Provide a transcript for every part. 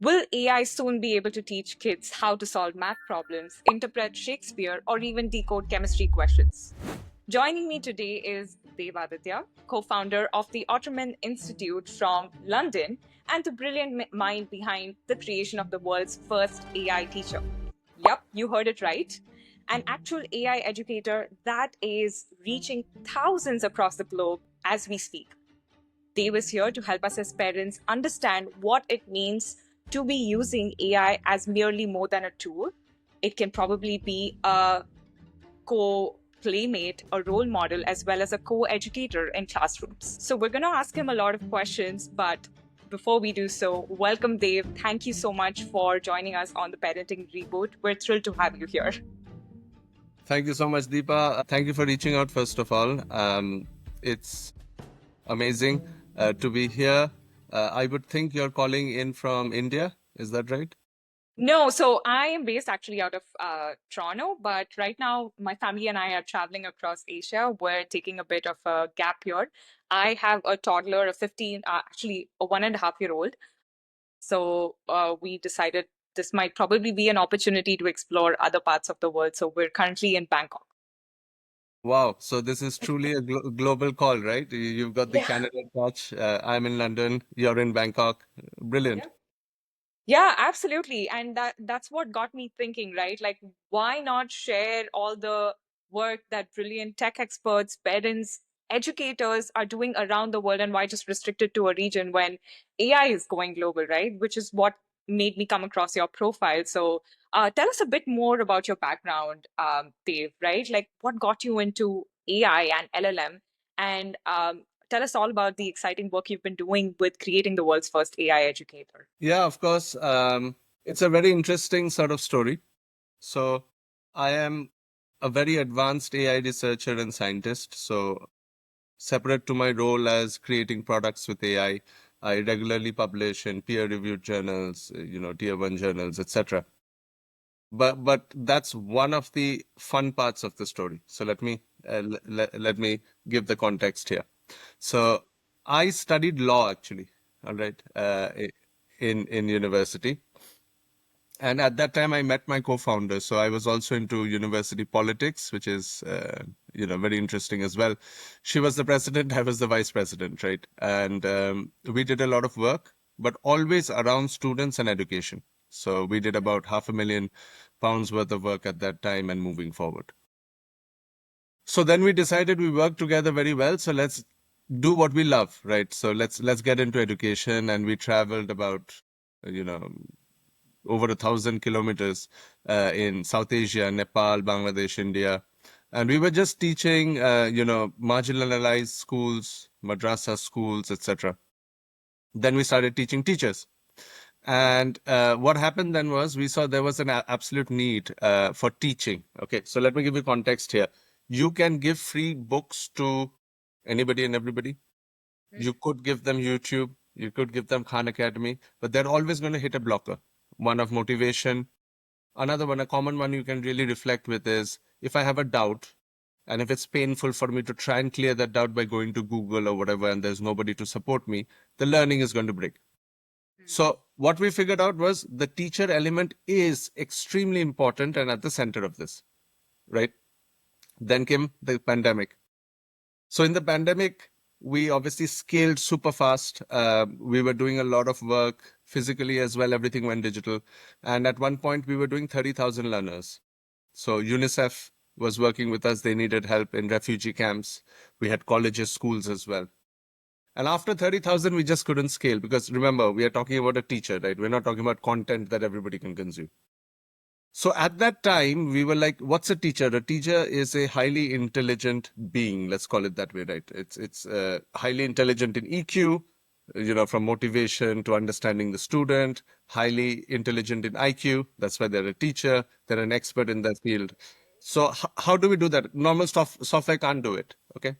Will AI soon be able to teach kids how to solve math problems, interpret Shakespeare, or even decode chemistry questions? Joining me today is Dev Aditya, co founder of the Otermans Institute from London and the brilliant mind behind the creation of the world's first AI teacher. Yep, you heard it right. An actual AI educator that is reaching thousands across the globe as we speak. Dave is here to help us as parents understand what it means to be using AI as merely more than a tool. It can probably be a co playmate, a role model, as well as a co educator in classrooms. So, we're going to ask him a lot of questions, but before we do so, welcome, Dave. Thank you so much for joining us on the Parenting Reboot. We're thrilled to have you here. Thank you so much, Deepa. Thank you for reaching out, first of all. It's amazing to be here. I would think you're calling in from India. Is that right? No, so I am based actually out of Toronto, but right now my family and I are traveling across Asia. We're taking a bit of a gap here. I have a toddler, a 15, actually a 1.5 year old. So we decided this might probably be an opportunity to explore other parts of the world. So we're currently in Bangkok. Wow. So this is truly a global call, right? You've got the Yeah. Canada touch. I'm in London. You're in Bangkok. Brilliant. Yeah, absolutely. And that's what got me thinking, right? Like, why not share all the work that brilliant tech experts, parents, educators are doing around the world, and why just restrict it to a region when AI is going global, right? Which is what made me come across your profile. So, tell us a bit more about your background, Dave, right? Like, what got you into AI and LLM? And tell us all about the exciting work you've been doing with creating the world's first AI educator. Yeah, of course. It's a very interesting sort of story. So I am a very advanced AI researcher and scientist. So separate to my role as creating products with AI, I regularly publish in peer-reviewed journals, tier one journals, etc. But that's one of the fun parts of the story. So let me give the context here. So I studied law actually, all right, in university. And at that time, I met my co-founder. So I was also into university politics, which is, very interesting as well. She was the president, I was the vice president, right? And we did a lot of work, but always around students and education. So we did about £500,000 worth of work at that time and moving forward. So then we decided we work together very well. So let's do what we love, right? So let's get into education. And we traveled about, you know, over 1,000 kilometers in South Asia, Nepal, Bangladesh, India. And we were just teaching, marginalized schools, madrasa schools, etc. Then we started teaching teachers. And what happened then was we saw there was an absolute need for teaching. Okay, so let me give you context here. You can give free books to anybody and everybody. You could give them YouTube, you could give them Khan Academy, but they're always going to hit a blocker. One of motivation. Another one, a common one you can really reflect with is if I have a doubt and if it's painful for me to try and clear that doubt by going to Google or whatever, and there's nobody to support me, the learning is going to break. So what we figured out was the teacher element is extremely important and at the center of this, right? Then came the pandemic. So in the pandemic, we obviously scaled super fast. We were doing a lot of work physically as well. Everything went digital. And at one point, we were doing 30,000 learners. So UNICEF was working with us. They needed help in refugee camps. We had colleges, schools as well. And after 30,000, we just couldn't scale because remember, we are talking about a teacher, right? We're not talking about content that everybody can consume. So at that time, we were like, what's a teacher? A teacher is a highly intelligent being. Let's call it that way, right? It's highly intelligent in EQ, from motivation to understanding the student, highly intelligent in IQ. That's why they're a teacher. They're an expert in their field. So how do we do that? Normal software can't do it. Okay.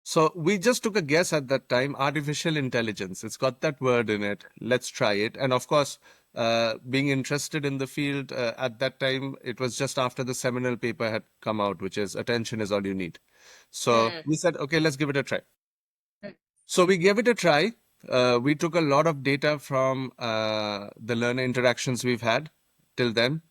So we just took a guess at that time, artificial intelligence. It's got that word in it. Let's try it. And of course, being interested in the field at that time, it was just after the seminal paper had come out, which is attention is all you need. So we said, okay, let's give it a try. So we gave it a try. We took a lot of data from the learner interactions we've had till then.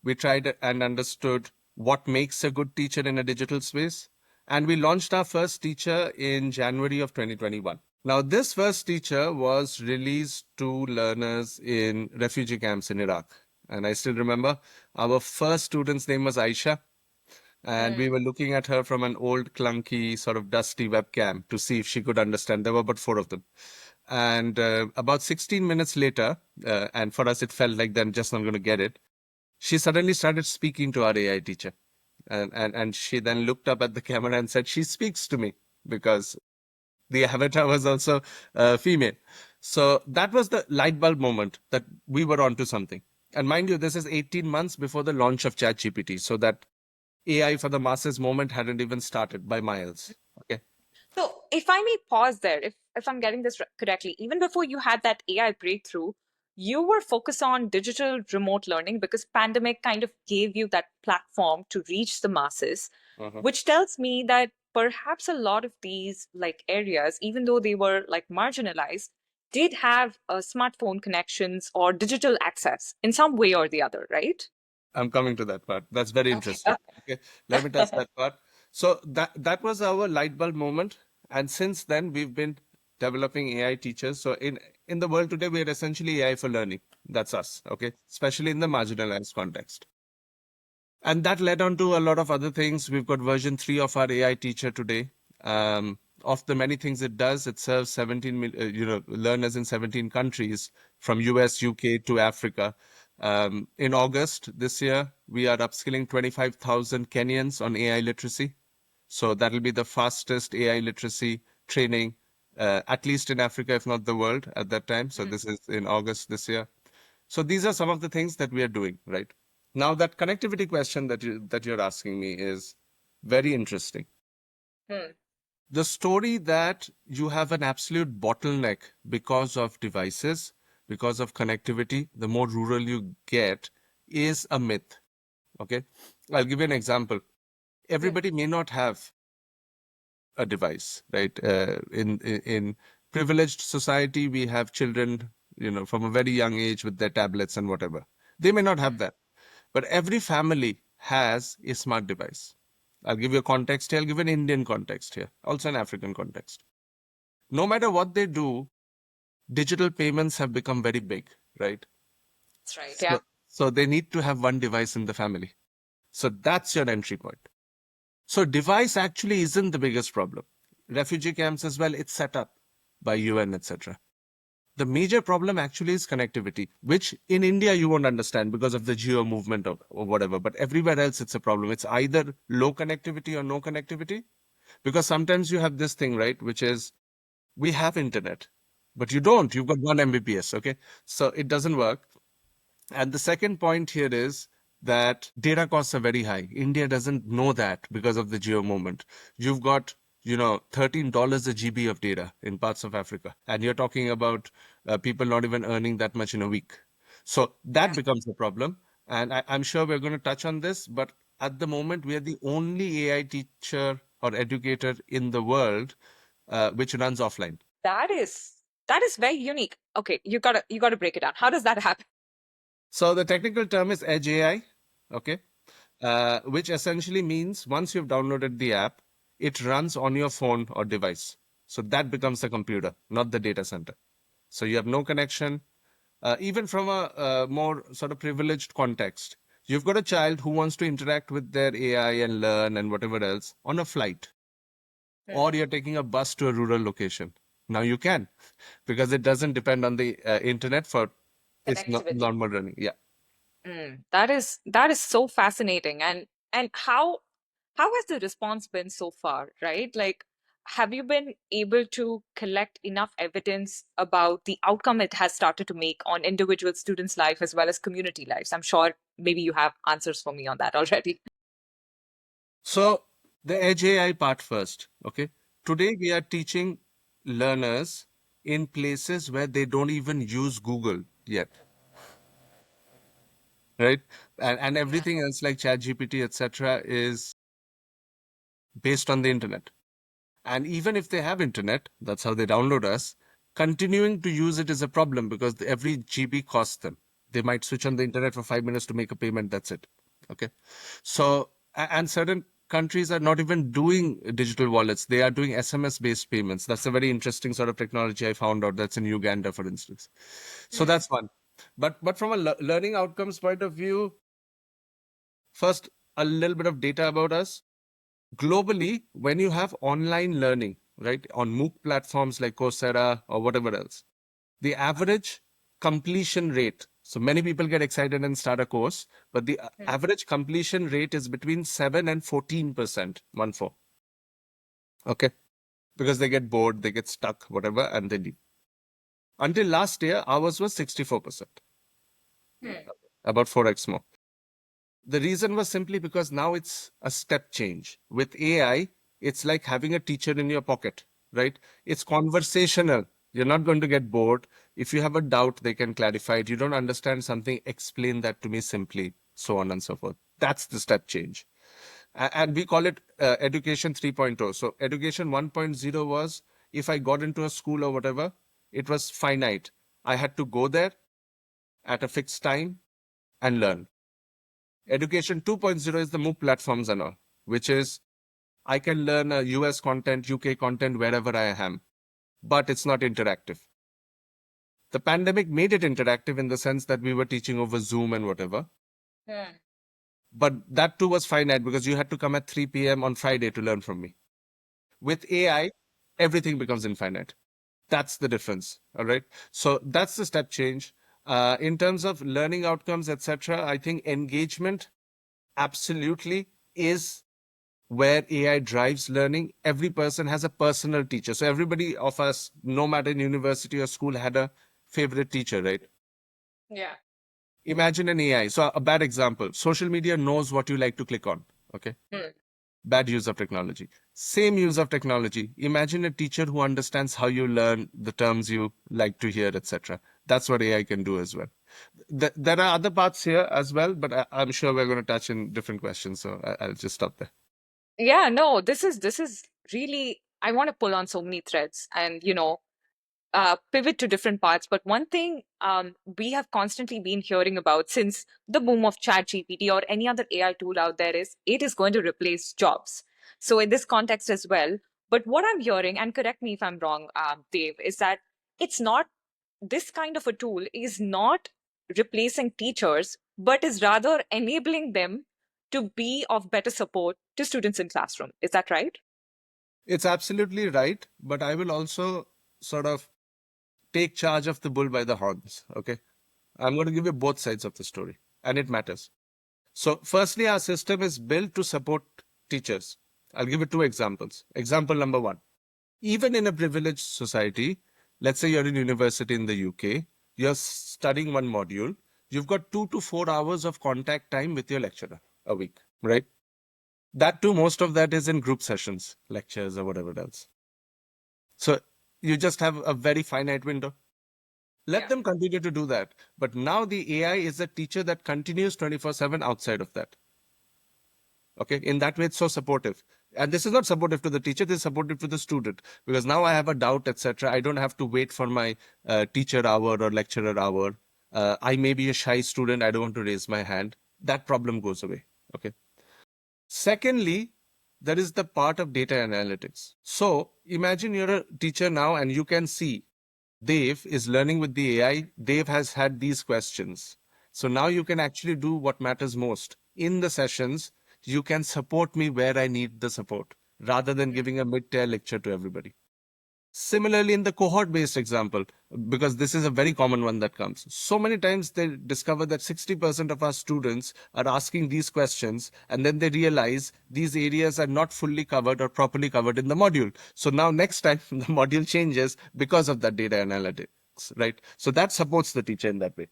We tried and understood what makes a good teacher in a digital space. And we launched our first teacher in January of 2021. Now, this first teacher was released to learners in refugee camps in Iraq. And I still remember our first student's name was Aisha. And we were looking at her from an old, clunky, sort of dusty webcam to see if she could understand. There were about four of them. And about 16 minutes later, and for us, it felt like then just not going to get it, she suddenly started speaking to our AI teacher. And she then looked up at the camera and said, she speaks to me because the avatar was also female. So that was the light bulb moment that we were onto something. And mind you, this is 18 months before the launch of ChatGPT. So that AI for the masses moment hadn't even started by miles. Okay. So, if I may pause there, if I'm getting this correctly, even before you had that AI breakthrough, you were focused on digital remote learning because pandemic kind of gave you that platform to reach the masses, Uh-huh. which tells me that perhaps a lot of these like areas, even though they were like marginalized, did have smartphone connections or digital access in some way or the other, right? I'm coming to that part. That's very interesting. Okay, let me touch that part. So that was our light bulb moment, and since then we've been developing AI teachers. So in the world today, we're essentially AI for learning. That's us. Okay, especially in the marginalized context. And that led on to a lot of other things. We've got version 3 of our AI teacher today. Of the many things it does, it serves 17 learners in 17 countries from US, UK to Africa. In August this year, we are upskilling 25,000 Kenyans on AI literacy. So that'll be the fastest AI literacy training, at least in Africa, if not the world at that time. So this is in August this year. So these are some of the things that we are doing, right? Now that connectivity question that you're asking me is very interesting. Hmm. The story that you have an absolute bottleneck because of devices, because of connectivity, the more rural you get, is a myth. Okay. I'll give you an example. Hmm. Everybody may not have a device, right? In privileged society, we have children, from a very young age with their tablets and whatever. They may not have that. But every family has a smart device. I'll give you a context here. I'll give an Indian context here, also an African context. No matter what they do, digital payments have become very big, right? That's right. Yeah. So they need to have one device in the family. So that's your entry point. So device actually isn't the biggest problem. Refugee camps as well, it's set up by UN, etc. The major problem actually is connectivity, which in India you won't understand because of the geo movement or whatever. But everywhere else, it's a problem. It's either low connectivity or no connectivity. Because sometimes you have this thing, right, which is we have internet, but you don't. You've got 1 Mbps, okay? So it doesn't work. And the second point here is that data costs are very high. India doesn't know that because of the geo moment. You've got, $13 a GB of data in parts of Africa. And you're talking about people not even earning that much in a week. So that becomes a problem. And I'm sure we're going to touch on this, but at the moment, we are the only AI teacher or educator in the world which runs offline. That is very unique. Okay, you gotta break it down. How does that happen? So the technical term is Edge AI, okay? Which essentially means once you've downloaded the app, it runs on your phone or device. So that becomes the computer, not the data center. So you have no connection. Even from a more sort of privileged context, you've got a child who wants to interact with their AI and learn and whatever else on a flight, or you're taking a bus to a rural location. Now you can, because it doesn't depend on the internet for its Connectivity. normal running. Yeah. That is so fascinating. And how has the response been so far, right? Like, have you been able to collect enough evidence about the outcome it has started to make on individual students' life as well as community lives? I'm sure maybe you have answers for me on that already. So the Edge AI part first, okay? Today we are teaching learners in places where they don't even use Google yet, right? And everything else like ChatGPT, etc., is based on the internet. And even if they have internet, that's how they download us. continuing to use it is a problem because every GB costs them. They might switch on the internet for 5 minutes to make a payment. That's it. Okay. So, and certain countries are not even doing digital wallets. They are doing SMS based payments. That's a very interesting sort of technology I found out. That's in Uganda, for instance. So that's one. But from a learning outcomes point of view, first, a little bit of data about us. Globally, when you have online learning, right, on MOOC platforms like Coursera or whatever else, the average completion rate, so many people get excited and start a course, but the average completion rate is between 7 and 14%, 1-4. Okay. Because they get bored, they get stuck, whatever, and they leave. Until last year, ours was 64%, about 4x more. The reason was simply because now it's a step change. With AI, it's like having a teacher in your pocket, right? It's conversational. You're not going to get bored. If you have a doubt, they can clarify it. You don't understand something, explain that to me simply, so on and so forth. That's the step change. And we call it education 3.0. So education 1.0 was if I got into a school or whatever, it was finite. I had to go there at a fixed time and learn. Education 2.0 is the MOOC platforms and all, which is I can learn US content, UK content wherever I am, but it's not interactive. The pandemic made it interactive in the sense that we were teaching over Zoom and whatever. But that too was finite because you had to come at 3 p.m. on Friday to learn from me. With AI, everything becomes infinite. That's the difference. All right. So that's the step change. In terms of learning outcomes, etc., I think engagement absolutely is where AI drives learning. Every person has a personal teacher. So everybody of us, no matter in university or school, had a favorite teacher, right? Yeah. Imagine an AI. So a bad example, social media knows what you like to click on. Okay. Bad use of technology. Same use of technology. Imagine a teacher who understands how you learn, the terms you like to hear, etc. That's what AI can do as well. There are other parts here as well, but I'm sure we're going to touch in different questions. So I'll just stop there. Yeah, no, this is really, I want to pull on so many threads and pivot to different parts. But one thing we have constantly been hearing about since the boom of ChatGPT or any other AI tool out there is it is going to replace jobs. So in this context as well, but what I'm hearing, and correct me if I'm wrong, Dave, is that it's not, this kind of a tool is not replacing teachers, but is rather enabling them to be of better support to students in classroom. Is that right? It's absolutely right, but I will also sort of take charge of the bull by the horns. Okay. I'm going to give you both sides of the story, and it matters. So, firstly, our system is built to support teachers. I'll give you two examples. Example number one, even in a privileged society, let's say you're in university in the UK, you're studying one module, you've got 2 to 4 hours of contact time with your lecturer a week, right? That too, most of that is in group sessions, lectures, or whatever else. So you just have a very finite window. Let them continue to do that. But now the AI is a teacher that continues 24/7 outside of that. Okay. In that way, it's so supportive. And this is not supportive to the teacher, this is supportive to the student. Because now I have a doubt, etc. I don't have to wait for my teacher hour or lecturer hour. I may be a shy student, I don't want to raise my hand. That problem goes away. Okay. Secondly, there is the part of data analytics. So imagine you're a teacher now and you can see Dev is learning with the AI. Dev has had these questions. So now you can actually do what matters most. In the sessions, you can support me where I need the support rather than giving a mid-tier lecture to everybody. Similarly, in the cohort-based example, because this is a very common one that comes, so many times they discover that 60% of our students are asking these questions, and then they realize these areas are not fully covered or properly covered in the module. So now next time the module changes because of that data analytics, right? So that supports the teacher in that way.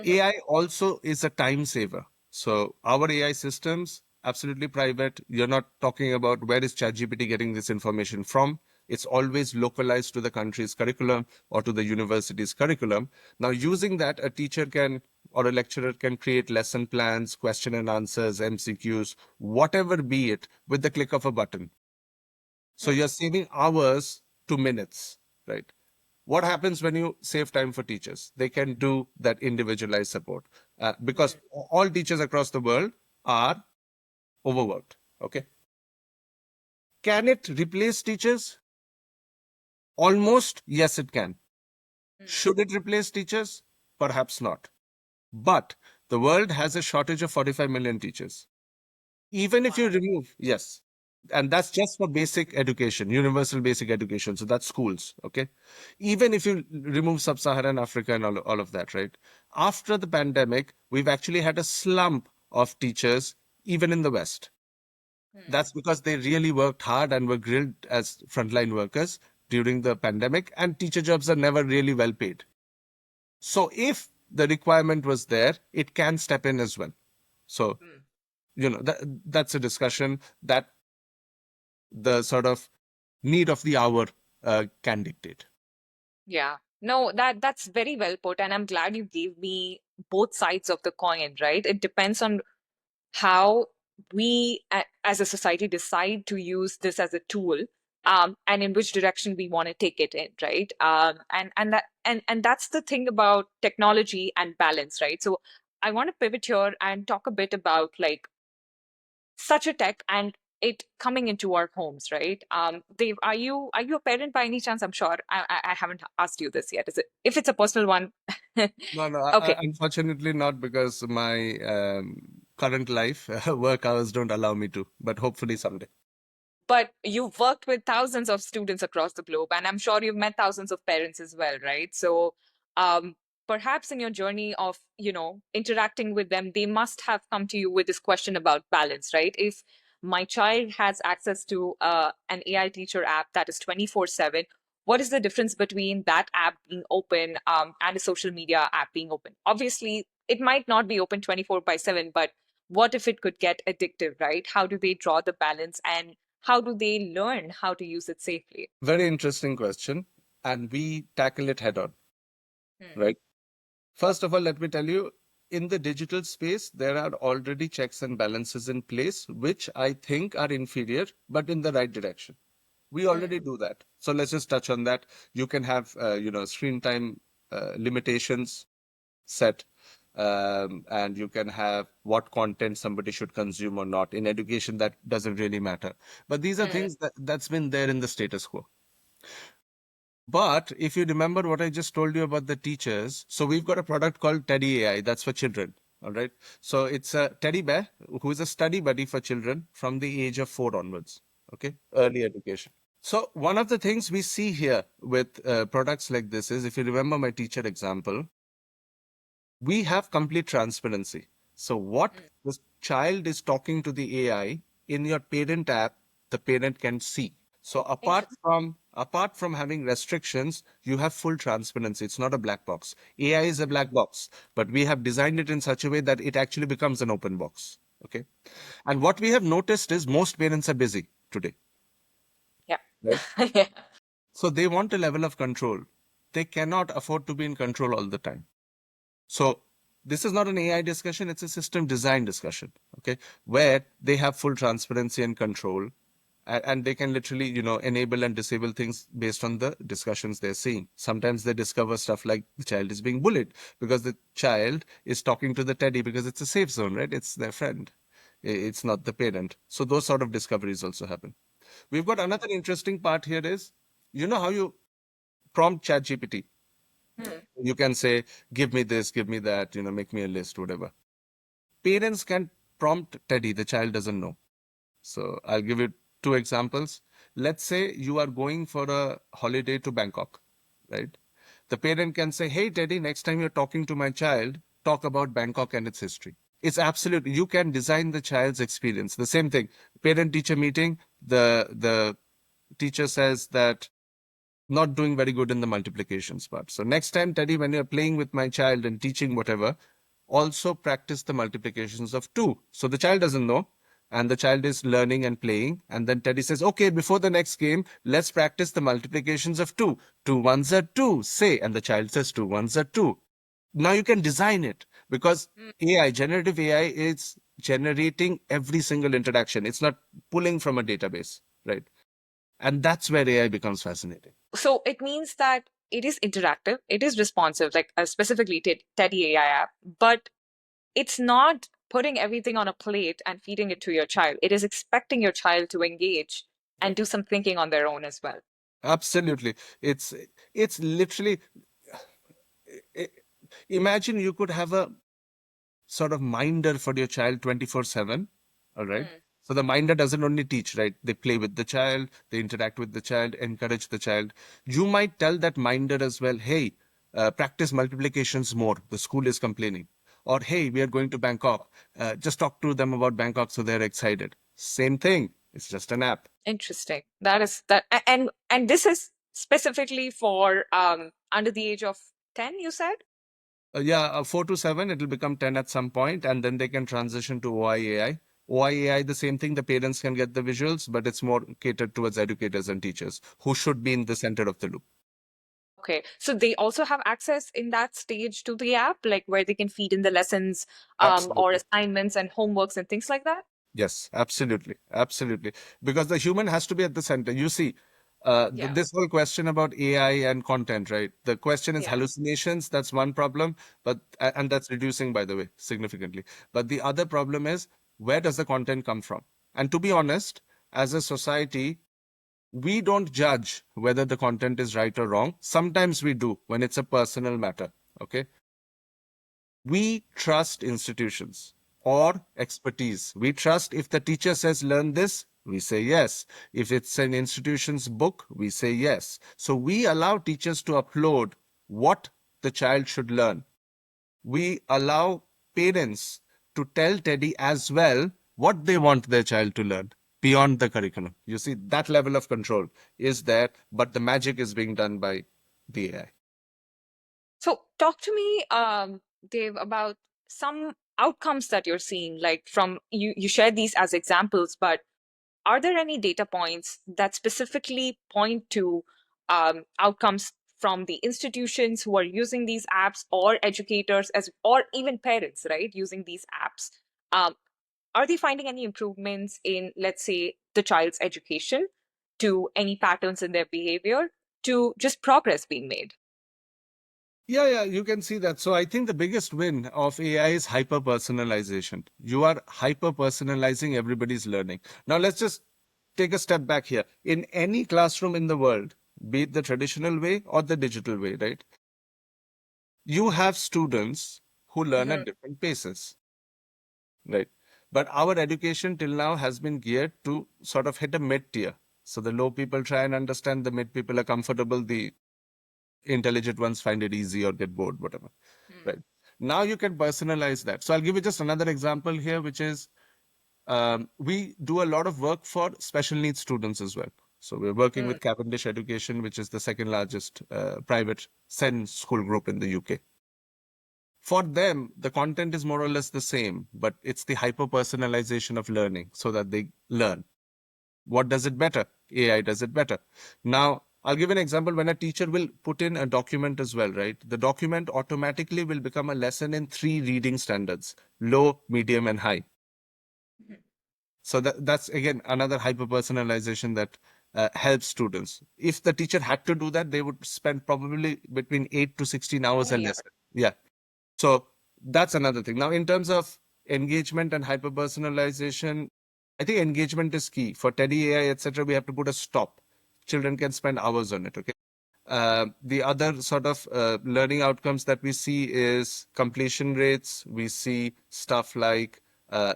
AI also is a time saver. So our AI systems, absolutely private. You're not talking about where is ChatGPT getting this information from. It's always localized to the country's curriculum or to the university's curriculum. Now, using that, a teacher can or a lecturer can create lesson plans, question and answers, MCQs, whatever be it, with the click of a button. So you're saving hours to minutes, right? What happens when you save time for teachers? They can do that individualized support because all teachers across the world are overworked. Okay. Can it replace teachers? Almost, yes, it can. Should it replace teachers? Perhaps not. But the world has a shortage of 45 million teachers. Even if you Wow. remove, yes, and that's just for basic education, universal basic education. So that's schools, okay? Even if you remove sub-Saharan Africa and all of that, right? After the pandemic, we've actually had a slump of teachers, even in the West. That's because they really worked hard and were grilled as frontline workers during the pandemic, and teacher jobs are never really well paid. So if the requirement was there, it can step in as well. So, that's a discussion that the sort of need of the hour can dictate. Yeah. No, that's very well put, and I'm glad you gave me both sides of the coin, right? It depends on how we as a society decide to use this as a tool, and in which direction we want to take it in, right? And that's the thing about technology and balance, right? So I want to pivot here and talk a bit about like such a tech and it coming into our homes, right? Dave, are you a parent by any chance? I'm sure I haven't asked you this yet. Is it, if it's a personal one? No, no, Okay. unfortunately not, because my current life, work hours don't allow me to, but hopefully someday. But you've worked with thousands of students across the globe, and I'm sure you've met thousands of parents as well, right? So, um, perhaps in your journey of, interacting with them, they must have come to you with this question about balance, right? If my child has access to an AI teacher app that is 24/7, what is the difference between that app being open and a social media app being open? Obviously, it might not be open 24/7, but what if it could get addictive, right? How do they draw the balance and how do they learn how to use it safely? Very interesting question. And we tackle it head on, right? First of all, let me tell you, in the digital space, there are already checks and balances in place, which I think are inferior, but in the right direction. We already do that. So let's just touch on that. You can have, screen time limitations set, and you can have what content somebody should consume or not. In education, that doesn't really matter. But these are things that's been there in the status quo. But if you remember what I just told you about the teachers, so we've got a product called Teddy AI, that's for children. All right. So it's a teddy bear who is a study buddy for children from the age of 4 onwards. Okay. Early education. So one of the things we see here with products like this is, if you remember my teacher example, we have complete transparency. So what the child is talking to the AI in your parent app, the parent can see. So apart from having restrictions, you have full transparency. It's not a black box. AI is a black box, but we have designed it in such a way that it actually becomes an open box. Okay. And what we have noticed is most parents are busy today, Yeah. right? Yeah. So they want a level of control. They cannot afford to be in control all the time. So this is not an AI discussion, it's a system design discussion, okay, where they have full transparency and control, and they can literally, enable and disable things based on the discussions they're seeing. Sometimes they discover stuff like the child is being bullied because the child is talking to the teddy because it's a safe zone, right? It's their friend. It's not the parent. So those sort of discoveries also happen. We've got another interesting part here is, how you prompt ChatGPT. You can say, give me this, give me that, make me a list, whatever. Parents can prompt Teddy, the child doesn't know. So I'll give you two examples. Let's say you are going for a holiday to Bangkok, right? The parent can say, hey, Teddy, next time you're talking to my child, talk about Bangkok and its history. It's absolutely, you can design the child's experience. The same thing, parent teacher meeting, the teacher says that not doing very good in the multiplications part. So next time, Teddy, when you're playing with my child and teaching whatever, also practice the multiplications of 2. So the child doesn't know, and the child is learning and playing. And then Teddy says, okay, before the next game, let's practice the multiplications of 2. 2 ones are 2, say. And the child says 2 ones are 2. Now you can design it because AI, generative AI, is generating every single interaction. It's not pulling from a database, right? And that's where AI becomes fascinating. So it means that it is interactive, it is responsive, like specifically Teddy AI app, but it's not putting everything on a plate and feeding it to your child. It is expecting your child to engage and do some thinking on their own as well. Absolutely. It's it's literally i- imagine you could have a sort of minder for your child 24/7. All right. Mm. So the minder doesn't only teach, right? They play with the child, they interact with the child, encourage the child. You might tell that minder as well, hey, practice multiplications more. The school is complaining. Or, hey, we are going to Bangkok. Just talk to them about Bangkok so they're excited. Same thing. It's just an app. Interesting. That is that, and this is specifically for under the age of 10, you said? Yeah, 4 to 7, it'll become 10 at some point, and then they can transition to OIAI. OIAI, the same thing, the parents can get the visuals, but it's more catered towards educators and teachers who should be in the center of the loop. Okay. So they also have access in that stage to the app, like where they can feed in the lessons, or Absolutely. assignments and homeworks and things like that? Yes, absolutely. Absolutely. Because the human has to be at the center. You see, Yeah. this whole question about AI and content, right? The question is Yeah. hallucinations. That's one problem, and that's reducing, by the way, significantly. But the other problem is, where does the content come from? And to be honest, as a society, we don't judge whether the content is right or wrong. Sometimes we do when it's a personal matter. Okay. We trust institutions or expertise. We trust if the teacher says learn this, we say yes. If it's an institution's book, we say yes. So we allow teachers to upload what the child should learn. We allow parents to tell Teddy as well what they want their child to learn beyond the curriculum. You see, that level of control is there, but the magic is being done by the AI. So talk to me, Dave, about some outcomes that you're seeing, like from you shared these as examples, but are there any data points that specifically point to outcomes from the institutions who are using these apps, or educators as or even parents, right, using these apps? Um, are they finding any improvements in, let's say, the child's education, to any patterns in their behavior, to just progress being made? Yeah, yeah, you can see that. So I think the biggest win of AI is hyper personalization. You are hyper personalizing everybody's learning. Now let's just take a step back here. In any classroom in the world, be it the traditional way or the digital way, right? You have students who learn Mhm. at different paces, right? But our education till now has been geared to sort of hit a mid tier. So the low people try and understand, the mid people are comfortable, the intelligent ones find it easy or get bored, whatever. Right. Mm. Now you can personalize that. So I'll give you just another example here, which is we do a lot of work for special needs students as well. So we're working Mm. with Cavendish Education, which is the second largest private SEN school group in the UK. For them, the content is more or less the same, but it's the hyper personalization of learning so that they learn. What does it better? AI does it better. Now, I'll give an example. When a teacher will put in a document as well, right? The document automatically will become a lesson in three reading standards: low, medium, and high. So that's again another hyper personalization that helps students. If the teacher had to do that, they would spend probably between 8 to 16 So hours a many hours. lesson. Yeah. So that's another thing. Now, in terms of engagement and hyper personalization, I think engagement is key. For Teddy AI, etc., we have to put a stop. Children can spend hours on it. Okay. The other sort of learning outcomes that we see is completion rates. We see stuff like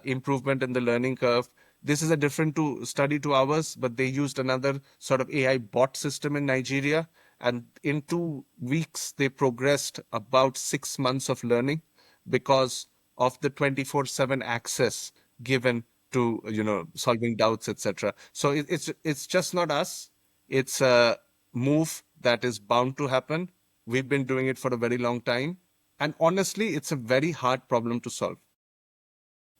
improvement in the learning curve. This is a different study to ours, but they used another sort of AI bot system in Nigeria. And in 2 weeks, they progressed about 6 months of learning because of the 24/7 access given to, solving doubts, etc. So it's just not us. It's a move that is bound to happen. We've been doing it for a very long time. And honestly, it's a very hard problem to solve.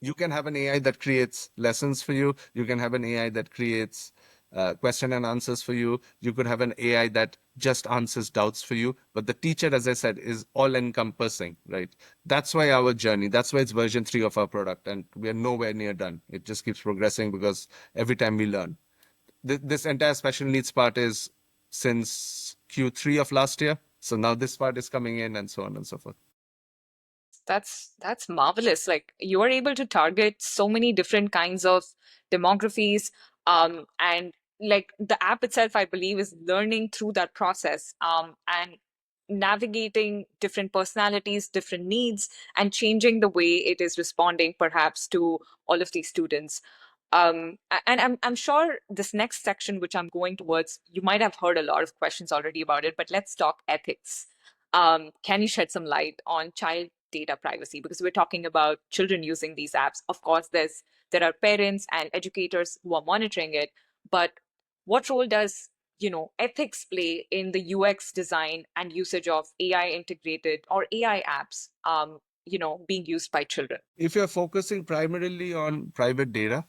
You can have an AI that creates lessons for you. You can have an AI that creates question and answers for you. You could have an AI that just answers doubts for you. But the teacher, as I said, is all encompassing, right? That's why our journey, that's why it's version 3 of our product. And we are nowhere near done. It just keeps progressing because every time we learn. This entire special needs part is since Q3 of last year. So now this part is coming in, and so on and so forth. That's marvelous. Like you are able to target so many different kinds of demographies, and like the app itself, I believe, is learning through that process, and navigating different personalities, different needs, and changing the way it is responding, perhaps, to all of these students. And I'm sure this next section, which I'm going towards, you might have heard a lot of questions already about it, but let's talk ethics. Can you shed some light on child data privacy? Because we're talking about children using these apps. Of course, there are parents and educators who are monitoring it, but what role does ethics play in the UX design and usage of AI integrated or AI apps being used by children? If you're focusing primarily on private data,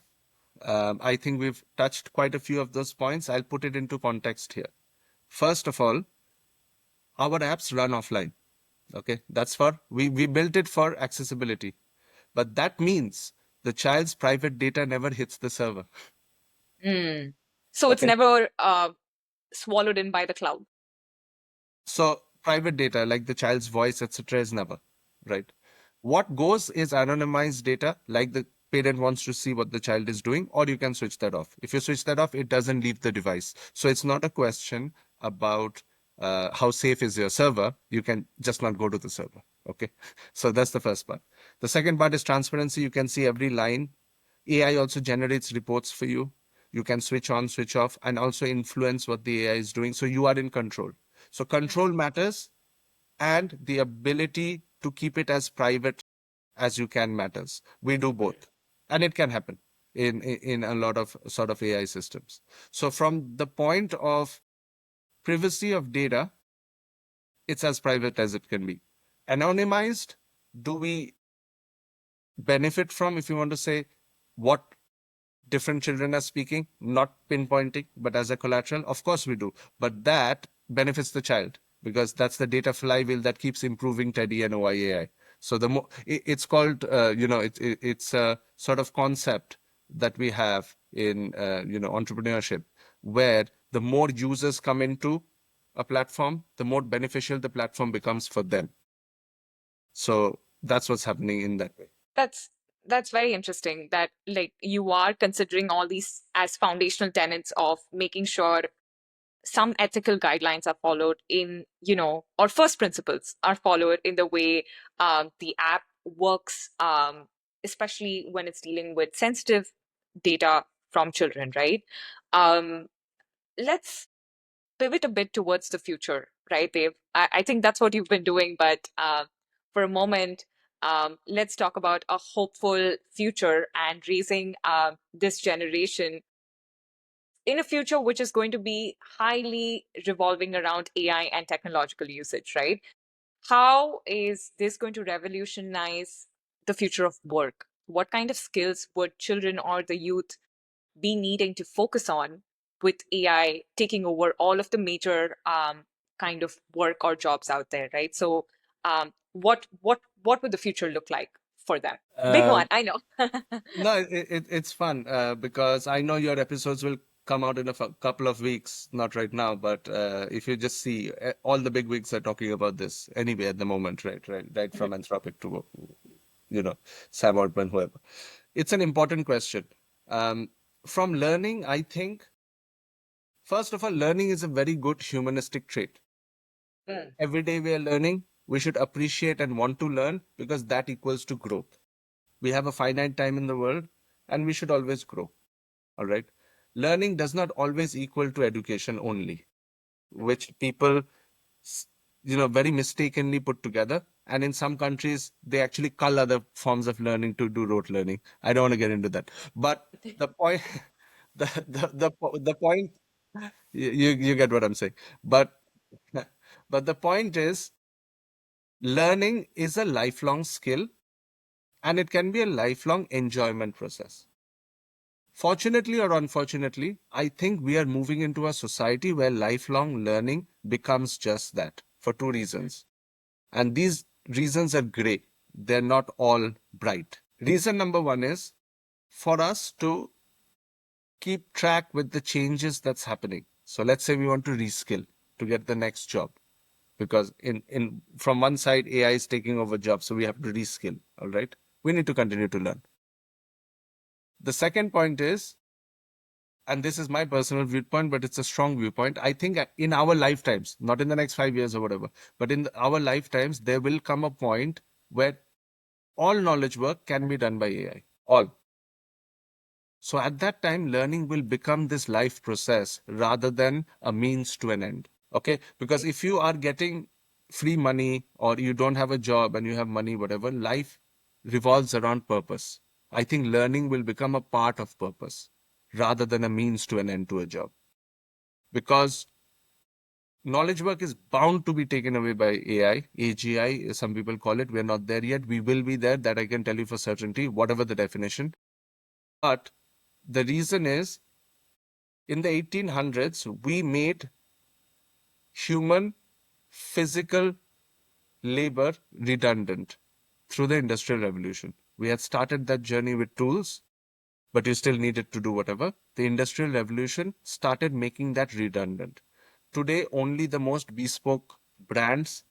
I think we've touched quite a few of those points. I'll put it into context here. First of all, our apps run offline. Okay, that's for we built it for accessibility, but that means the child's private data never hits the server. Mm. So it's Okay, never swallowed in by the cloud. so private data like the child's voice, etc., is never right. What goes is anonymized data, like the parent wants to see what the child is doing, or you can switch that off. If you switch that off, it doesn't leave the device. So it's not a question about how safe is your server. You can just not go to the server. Okay. So that's the first part. The second part is transparency. You can see every line. AI also generates reports for you. You can switch on, switch off, and also influence what the AI is doing. So you are in control. So control matters, and the ability to keep it as private as you can matters. We do both, and it can happen in a lot of sort of AI systems. So from the point of privacy of data, it's as private as it can be. Anonymized, do we benefit from, if you want to say, what different children are speaking, not pinpointing, but as a collateral? Of course we do. But that benefits the child because that's the data flywheel that keeps improving Teddy and OIAI. So the more it's called, it's a sort of concept that we have in, entrepreneurship, where the more users come into a platform, the more beneficial the platform becomes for them. So that's what's happening in that way. That's that's very interesting that like you are considering all these as foundational tenets of making sure some ethical guidelines are followed in, or first principles are followed in the way the app works, especially when it's dealing with sensitive data from children, right? Um, let's pivot a bit towards the future, right, Dave? I think that's what you've been doing, but for a moment, let's talk about a hopeful future and raising this generation in a future which is going to be highly revolving around AI and technological usage, right? How is this going to revolutionize the future of work? What kind of skills would children or the youth be needing to focus on with AI taking over all of the major kind of work or jobs out there, right? So, what would the future look like for them? Big Uh, one, I know. No, it's fun because I know your episodes will come out in a couple of weeks, not right now, but if you just see all the big wigs are talking about this anyway at the moment, right, from Anthropic to Sam Altman, whoever. It's an important question. Um, from learning, I think first of all, learning is a very good humanistic trait. Mm. Every day we are learning, we should appreciate and want to learn because that equals to growth. We have a finite time in the world, and we should always grow. All right. Learning does not always equal to education only, which people, very mistakenly put together. And in some countries, they actually cull other forms of learning to do rote learning. I don't want to get into that. But the point, the point, you get what I'm saying. But, but the point is, learning is a lifelong skill, and it can be a lifelong enjoyment process. Fortunately or unfortunately, I think we are moving into a society where lifelong learning becomes just that for two reasons. And these reasons are gray. They're not all bright. Reason number one is for us to keep track with the changes that's happening. So let's say we want to reskill. to get the next job, because in from one side AI is taking over jobs, so we have to reskill. All right, we need to continue to learn. The second point is, and this is my personal viewpoint, but it's a strong viewpoint. I think in our lifetimes, not in the next 5 years or whatever, but in our lifetimes, there will come a point where all knowledge work can be done by AI. All. So at that time, learning will become this life process rather than a means to an end. Okay? Because if you are getting free money or you don't have a job and you have money, whatever, life revolves around purpose. I think learning will become a part of purpose rather than a means to an end to a job. Because knowledge work is bound to be taken away by AI, AGI, some people call it. We're not there yet. We will be there. That I can tell you for certainty, whatever the definition. But the reason is, in the 1800s, we made human physical labor redundant through the Industrial Revolution. We had started that journey with tools, but you still needed to do whatever. The Industrial Revolution started making that redundant. Today, only the most bespoke brands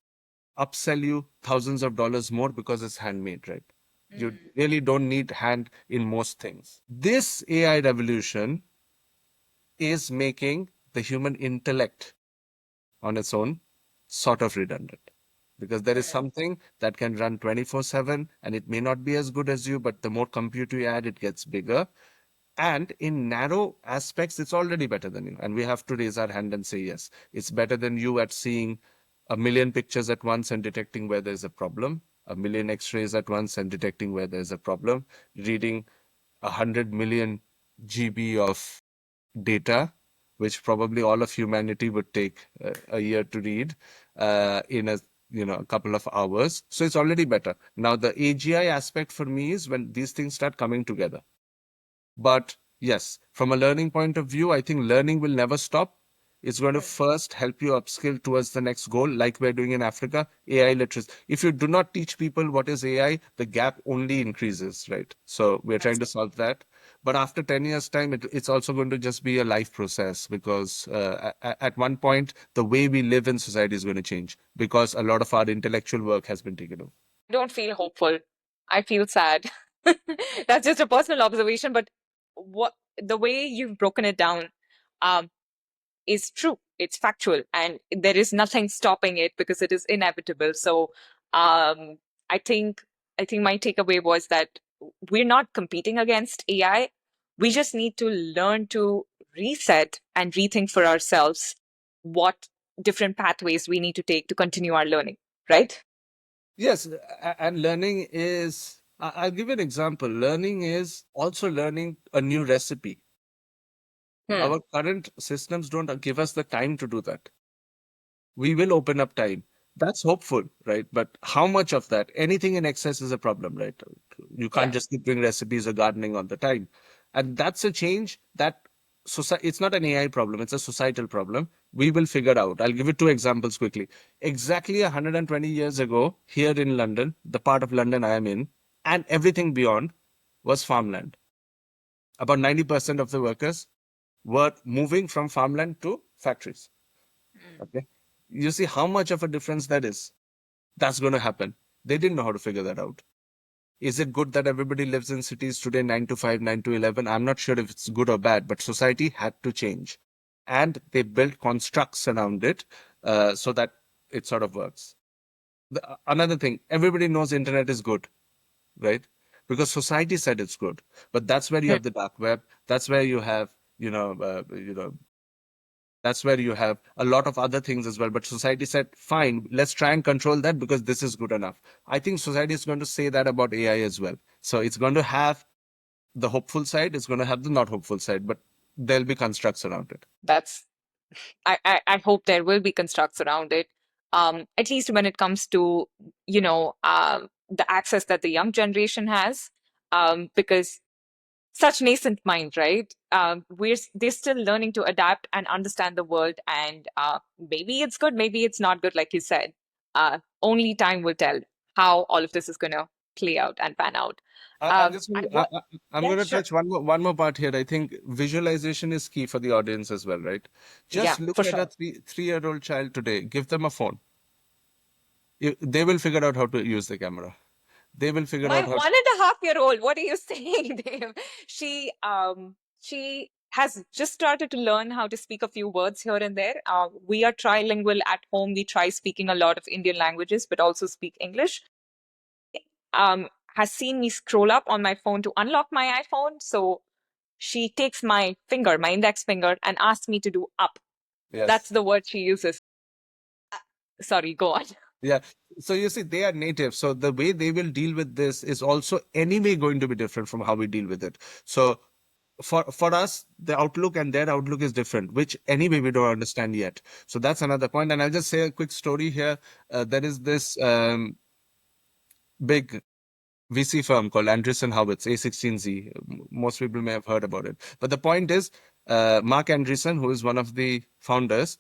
upsell you thousands of dollars more because it's handmade, right? You really don't need hand in most things. This AI revolution is making the human intellect on its own sort of redundant, because there is something that can run 24/7 and it may not be as good as you, but the more compute you add, it gets bigger. And in narrow aspects, it's already better than you. And we have to raise our hand and say, yes, it's better than you at seeing a million pictures at once and detecting where there's a problem, a million x-rays at once and detecting where there's a problem, reading 100 million GB of data, which probably all of humanity would take a year to read in a couple of hours. So it's already better. Now the AGI aspect for me is when these things start coming together. But yes, from a learning point of view, I think learning will never stop. It's going to first help you upskill towards the next goal, like we're doing in Africa, AI literacy. If you do not teach people what is AI, the gap only increases, right? So we're trying to solve that. But after 10 years' time, it's also going to just be a life process, because at one point, the way we live in society is going to change because a lot of our intellectual work has been taken over. I don't feel hopeful. I feel sad. That's just a personal observation, but what the way you've broken it down um, is true. It's factual, and there is nothing stopping it because it is inevitable. So, um, I think I think my takeaway was that we're not competing against AI. We just need to learn to reset and rethink for ourselves what different pathways we need to take to continue our learning, right? Yes, and learning is, I'll give you an example. Learning is also learning a new recipe. Hmm. Our current systems don't give us the time to do that. We will open up time. That's hopeful, right? But how much of that? Anything in excess is a problem, right? You can't Yeah. just keep doing recipes or gardening all the time. And that's a change that society, it's not an AI problem, it's a societal problem. We will figure out. I'll give you two examples quickly. Exactly 120 years ago, here in London, the part of London I am in, and everything beyond was farmland. About 90% of the workers were moving from farmland to factories. Okay. You see how much of a difference that is. That's going to happen. They didn't know how to figure that out. Is it good that everybody lives in cities today 9 to 5, 9 to 11? I'm not sure if it's good or bad, but society had to change. And they built constructs around it so that it sort of works. Another thing, everybody knows internet is good, right? Because society said it's good. But that's where you Hmm. have the dark web. That's where you have, that's where you have a lot of other things as well. But society said, fine, let's try and control that because this is good enough. I think society is going to say that about AI as well. So it's going to have the hopeful side, it's going to have the not hopeful side, but there'll be constructs around it. That's I hope there will be constructs around it. At least when it comes to, the access that the young generation has, because such nascent mind, right? They're still learning to adapt and understand the world, and maybe it's good, maybe it's not good, like you said. Only time will tell how all of this is gonna play out and pan out. I just And what? I'm Yeah, going to sure. touch one more part here. I think visualization is key for the audience as well, right? Yeah, Just look for at a sure. three-year-old child today. Give them a phone. They will figure out how to use the camera. They will figure My out how. 1.5-year-old, what are you saying, Dave? She has just started to learn how to speak a few words here and there. We are trilingual at home. We try speaking a lot of Indian languages, but also speak English. Has seen me scroll up on my phone to unlock my iPhone. So she takes my finger, my index finger, and asks me to do up. That's Yes. the word she uses. Sorry, go on. Yeah. So you see, they are native. So the way they will deal with this is also anyway going to be different from how we deal with it. So for us, the outlook and their outlook is different, which anyway we don't understand yet. So that's another point. And I'll just say a quick story here. There is this big VC firm called Andreessen Horowitz, A16Z. Most people may have heard about it. But the point is, Mark Andreessen, who is one of the founders,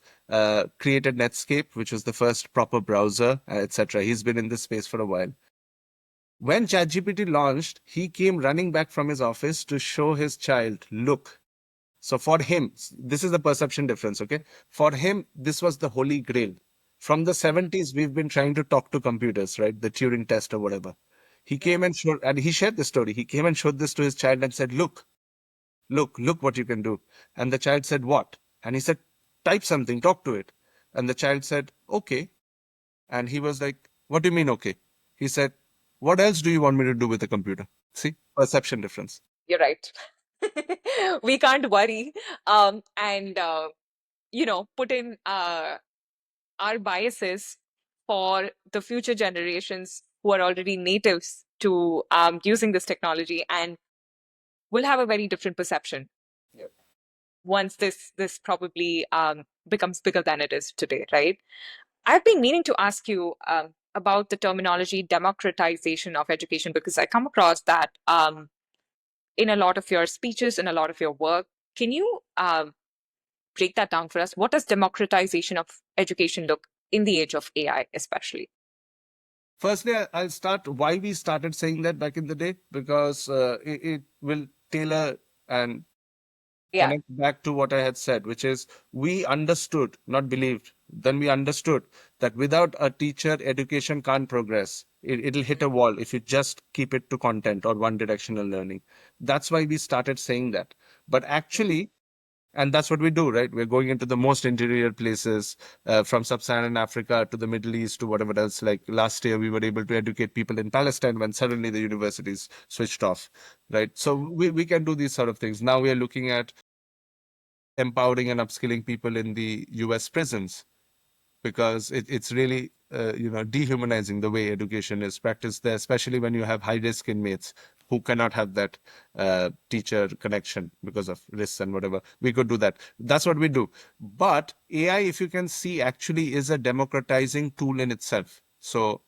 created Netscape, which was the first proper browser, etc. He's been in this space for a while. When ChatGPT launched, he came running back from his office to show his child, look. So for him, this is the perception difference, okay? For him, this was the holy grail. From the 70s, we've been trying to talk to computers, right? The Turing test or whatever. He came and showed, and he shared the story. He came and showed this to his child and said, look what you can do. And the child said, what? And he said, type something, talk to it. And the child said, okay. And he was like, what do you mean, okay? He said, what else do you want me to do with the computer? See, perception difference. You're right. We can't worry and put in our biases for the future generations who are already natives to using this technology, and will have a very different perception Yep. once this probably becomes bigger than it is today, right? I've been meaning to ask you about the terminology democratization of education, because I come across that in a lot of your speeches and a lot of your work. Can you break that down for us? What does democratization of education look in the age of AI, especially? Firstly, I'll start why we started saying that back in the day, because it will tailor and Yeah. connect back to what I had said, which is we understood, not believed. Then we understood that without a teacher, education can't progress. It'll hit a wall if you just keep it to content or one directional learning. That's why we started saying that. But actually, and that's what we do, right? We're going into the most interior places, from sub-Saharan Africa to the Middle East to whatever else. Like last year, we were able to educate people in Palestine when suddenly the universities switched off, right? So we can do these sort of things. Now we are looking at empowering and upskilling people in the US prisons, because it's really dehumanizing the way education is practiced there, especially when you have high risk inmates who cannot have that teacher connection because of risks and whatever. We could do that. That's what we do. But AI, if you can see, actually is a democratizing tool in itself. So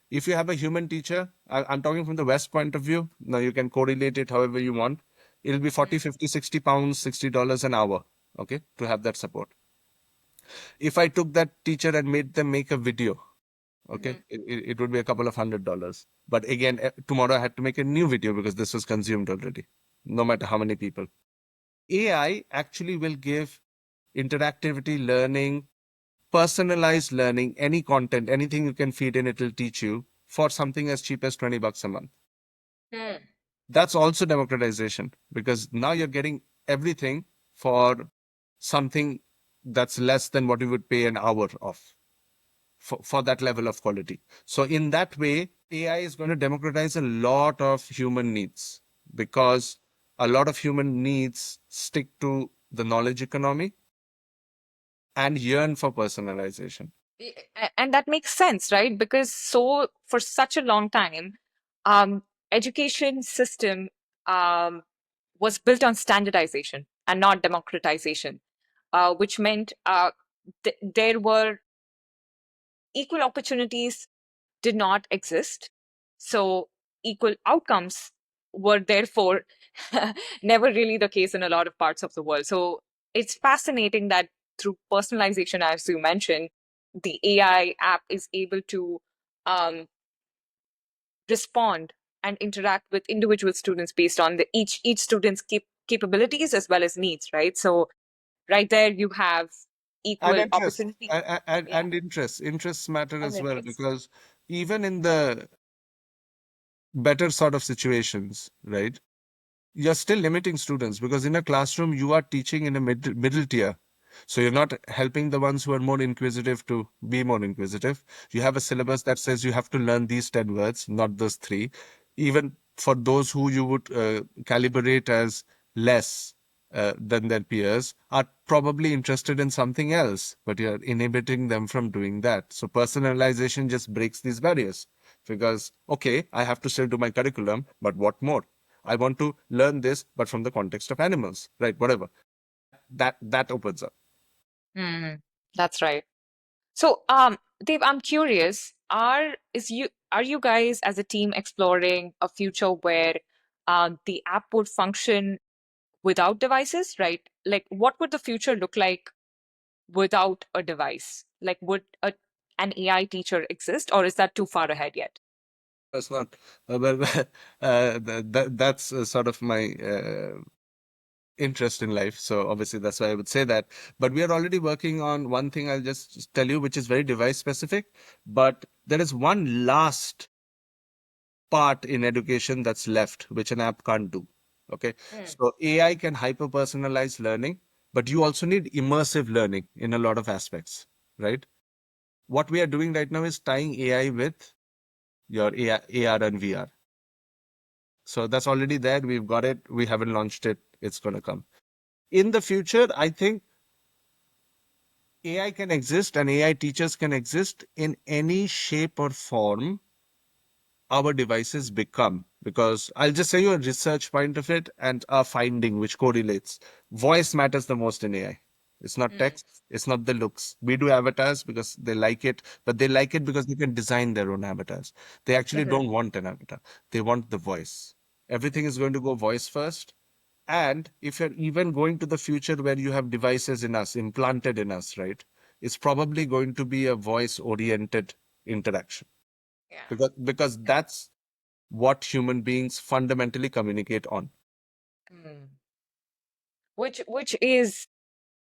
if you have a human teacher, I'm talking from the West point of view. Now you can correlate it however you want. It'll be 40, 50, 60 pounds, $60 an hour, okay, to have that support. If I took that teacher and made them make a video, okay, it would be a couple of $100. But again, tomorrow I had to make a new video because this was consumed already, no matter how many people. AI actually will give interactivity, learning, personalized learning, any content, anything you can feed in, it will teach you for something as cheap as $20 a month. Hmm. That's also democratization, because now you're getting everything for something that's less than what you would pay an hour of for that level of quality. So in that way, AI is going to democratize a lot of human needs, because a lot of human needs stick to the knowledge economy and yearn for personalization. And that makes sense, right? Because so for such a long time, education system um, was built on standardization and not democratization, which meant there were equal opportunities did not exist. So equal outcomes were therefore never really the case in a lot of parts of the world. So it's fascinating that through personalization, as you mentioned, the AI app is able to um, respond and interact with individual students based on the each student's capabilities as well as needs, right? So right there you have And equal interest opportunity. Yeah, and interests matter and as well, interest. because even in the better sort of situations, right, you're still limiting students, because in a classroom you are teaching in a middle tier. So you're not helping the ones who are more inquisitive to be more inquisitive. You have a syllabus that says you have to learn these 10 words, not those three. Even for those who you would calibrate as less than their peers, are probably interested in something else, but you're inhibiting them from doing that. So personalization just breaks these barriers, because, okay, I have to still do my curriculum, but what more? I want to learn this, but from the context of animals, right? Whatever. That opens up. Hmm. That's right. So, Dave, I'm curious, are you guys as a team exploring a future where the app would function without devices, right? Like, what would the future look like without a device? Like, would an AI teacher exist, or is that too far ahead yet? That's not, well, that's sort of my interest in life. So obviously that's why I would say that. But we are already working on one thing, I'll just tell you, which is very device specific. But there is one last part in education that's left, which an app can't do. Okay. Mm. So AI can hyper personalize learning, but you also need immersive learning in a lot of aspects, right? What we are doing right now is tying AI with your AR and VR. So that's already there. We've got it. We haven't launched it. It's going to come. In the future, I think AI can exist and AI teachers can exist in any shape or form our devices become. Because I'll just say you a research point of it and a finding which correlates. Voice matters the most in AI. It's not Mm. text, it's not the looks. We do avatars because they like it, but they like it because they can design their own avatars. They actually Mhm. don't want an avatar, they want the voice. Everything is going to go voice first. And if you're even going to the future where you have devices in us, implanted in us, right? It's probably going to be a voice oriented interaction, Yeah. because that's what human beings fundamentally communicate on. Mm. Which is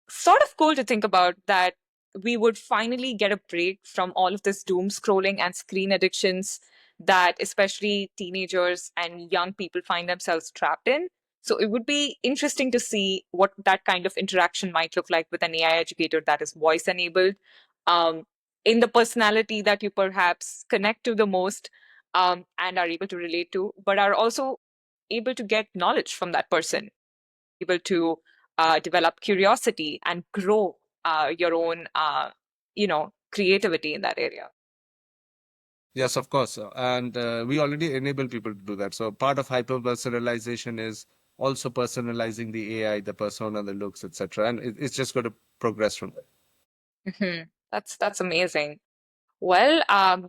sort of cool to think about that we would finally get a break from all of this doom scrolling and screen addictions that especially teenagers and young people find themselves trapped in. So it would be interesting to see what that kind of interaction might look like with an AI educator that is voice enabled, um, in the personality that you perhaps connect to the most, and are able to relate to, but are also able to get knowledge from that person, able to develop curiosity and grow your own, creativity in that area. Yes, of course. And we already enable people to do that. So part of hyper personalization is also personalizing the AI, the persona, the looks, etc. And it's just going to progress from there. Mhm. That's amazing. Well,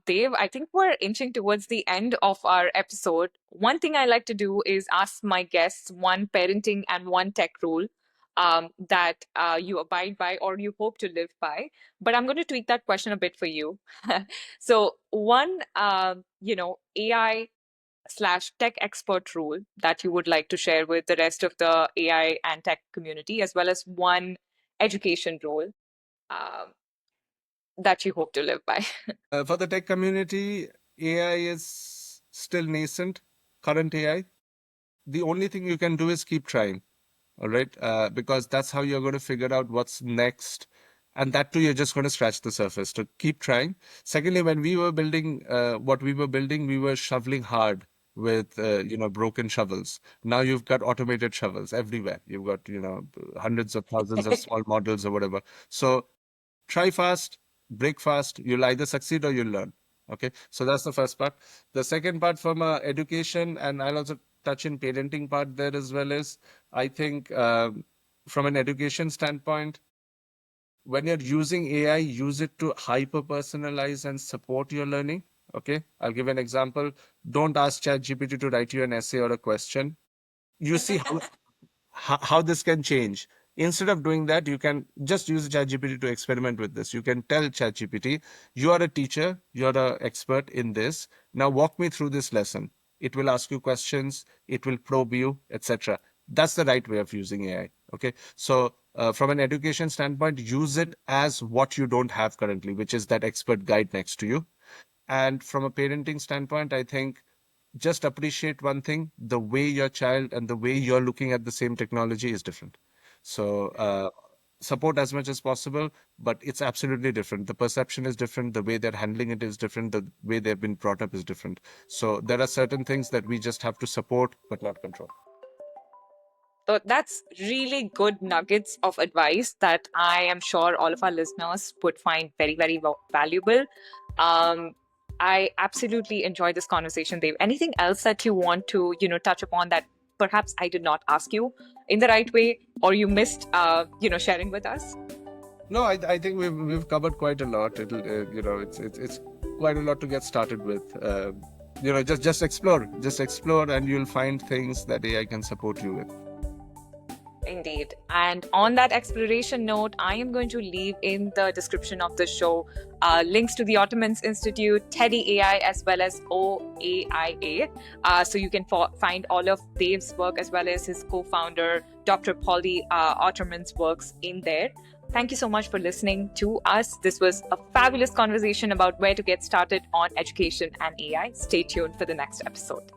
Dave, I think we're inching towards the end of our episode. One thing I like to do is ask my guests one parenting and one tech rule that you abide by or you hope to live by. But I'm going to tweak that question a bit for you. So, one, AI slash tech expert rule that you would like to share with the rest of the AI and tech community, as well as one education rule um, that you hope to live by. For the tech community, AI is still nascent, current AI. The only thing you can do is keep trying. All right. Because that's how you're going to figure out what's next. And that too, you're just going to scratch the surface. So keep trying. Secondly, when we were building what we were building, we were shoveling hard with broken shovels. Now you've got automated shovels everywhere. You've got hundreds of thousands of small models or whatever. So try fast, break fast. You'll either succeed or you'll learn. Okay, so that's the first part. The second part from education, and I'll also touch in parenting part there as well, is I think from an education standpoint, when you're using AI, use it to hyper personalize and support your learning. Okay, I'll give an example. Don't ask ChatGPT to write you an essay or a question. You see how this can change. Instead of doing that, you can just use ChatGPT to experiment with this. You can tell ChatGPT, you are a teacher, you're an expert in this. Now walk me through this lesson. It will ask you questions, it will probe you, etc. That's the right way of using AI. Okay. So from an education standpoint, use it as what you don't have currently, which is that expert guide next to you. And from a parenting standpoint, I think just appreciate one thing: the way your child and the way you're looking at the same technology is different. So support as much as possible, but it's absolutely different. The perception is different, the way they're handling it is different, the way they've been brought up is different. So there are certain things that we just have to support but not control. So that's really good nuggets of advice that I am sure all of our listeners would find very, very valuable. Um, I absolutely enjoyed this conversation, Dave. Anything else that you want to, touch upon that perhaps I did not ask you in the right way, or you missed, sharing with us? No, I think we've covered quite a lot. It'll it's quite a lot to get started with. Just explore, and you'll find things that AI can support you with. Indeed. And on that exploration note, I am going to leave in the description of the show links to the Otermans Institute, Teddy AI, as well as OAIA. So you can find all of Dave's work as well as his co-founder, Dr. Polly Oterman's works in there. Thank you so much for listening to us. This was a fabulous conversation about where to get started on education and AI. Stay tuned for the next episode.